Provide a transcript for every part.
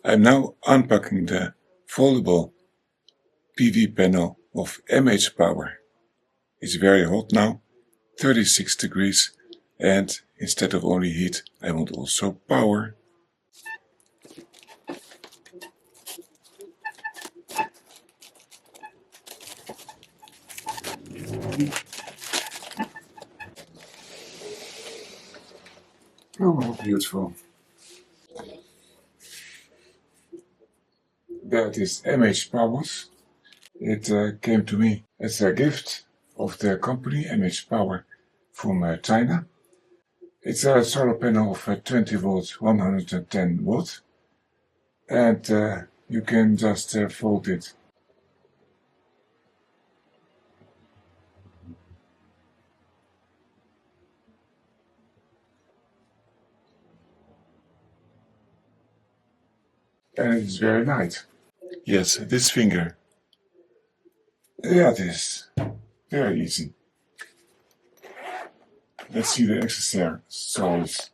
I'm now unpacking the foldable PV panel of MHPOWOS. It's very hot now, 36 degrees, and instead of only heat, I want also power. Oh, how beautiful. That is MHPOWOS. It came to me as a gift of the company MHPOWOS from China. It's a solar panel of 20 volts, 110 watts, and you can just fold it. And it's very light. Yes, this finger. Yeah, it is very easy. Let's see the accessories.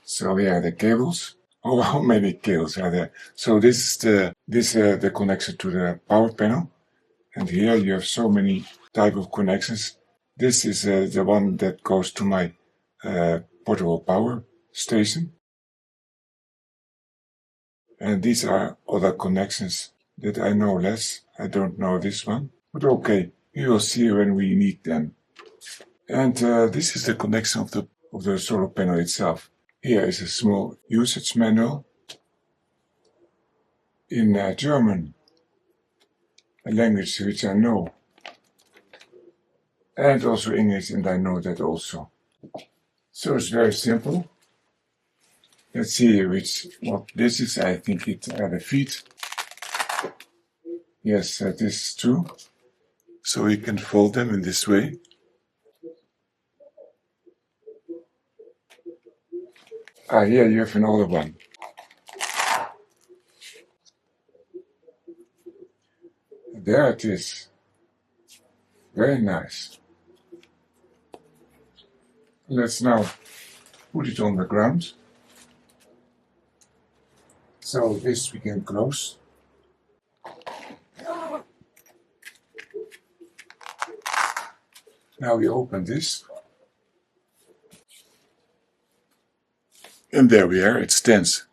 So yeah, the cables. Oh, how many cables are there? So this is the connection to the power panel, and here you have so many type of connections. This is the one that goes to my portable power station, and these are other connections that I know less. I don't know this one, but okay, we will see when we need them. And this is the connection of the solar panel itself. Here is a small usage manual in German, a language which I know, and also English, and I know that also. So it's very simple. Let's see what this is. I think it are the feet. Yes, that is true. So you can fold them in this way. Here you have another one. There it is. Very nice. Let's now put it on the ground. So this we can close. Now we open this. And there we are, it stands.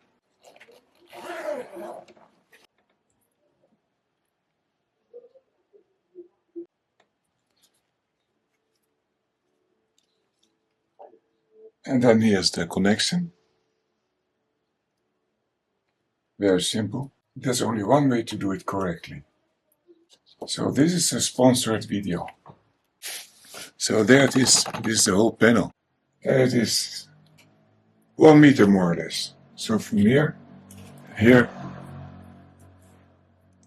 And then here's the connection. Very simple. There's only one way to do it correctly. So this is a sponsored video. So there it is. This is the whole panel. And it is 1 meter more or less. So from here,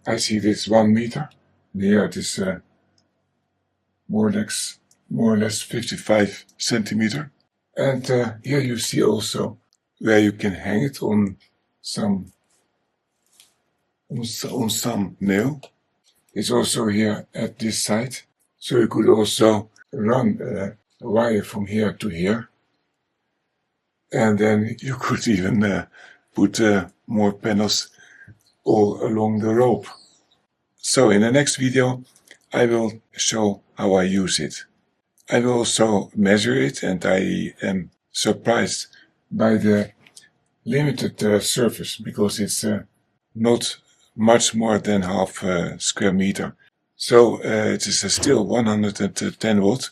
I see this 1 meter. And here it is more or less 55 centimeter. And here you see also where you can hang it on some nail. It's also here at this side. So you could also run a wire from here to here. And then you could even put more panels all along the rope. So in the next video I will show how I use it. I will also measure it, and I am surprised by the limited surface, because it's not much more than half a square meter. So it is still 110 watts.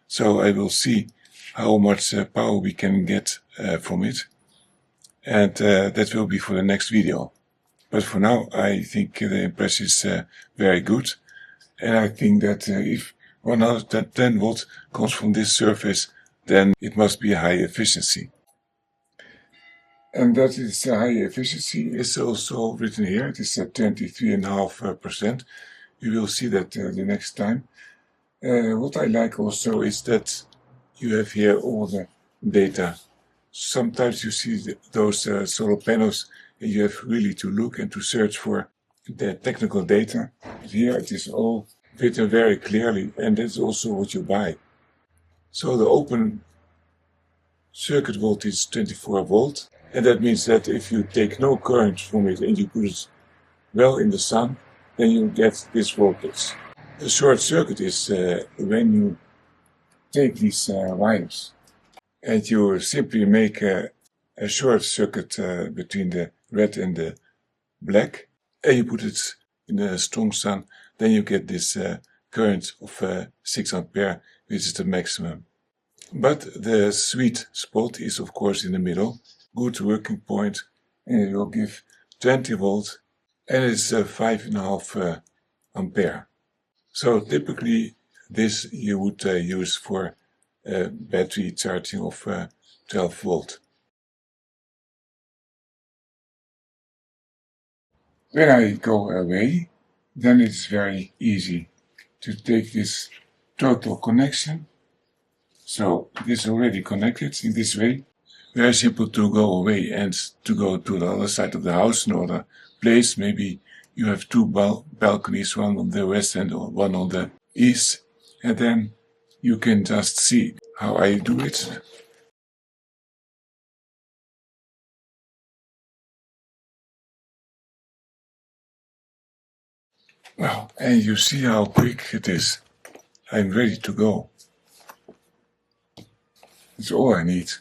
So I will see how much power we can get from it. And that will be for the next video. But for now, I think the impression is very good. And I think that if 110 watts comes from this surface, then it must be a high efficiency. And that is high efficiency is also written here. It is 23.5%. You will see that the next time. What I like also is that you have here all the data. Sometimes you see those solar panels and you have really to look and to search for the technical data. But here it is all written very clearly, and that's also what you buy. So the open circuit voltage is 24 volt. And that means that if you take no current from it and you put it well in the sun, then you get this voltage. A short circuit is when you take these wires and you simply make a short circuit between the red and the black, and you put it in a strong sun, then you get this current of 6 ampere, which is the maximum. But the sweet spot is of course in the middle, good working point, and it will give 20 volt, and it's 5.5 ampere. So typically this you would use for battery charging of 12 volt. When I go away, then it's very easy to take this total connection. So this is already connected in this way. Very simple to go away and to go to the other side of the house, another place. Maybe you have two balconies, one on the west and one on the east. And then you can just see how I do it. Well, and you see how quick it is. I'm ready to go. That's all I need.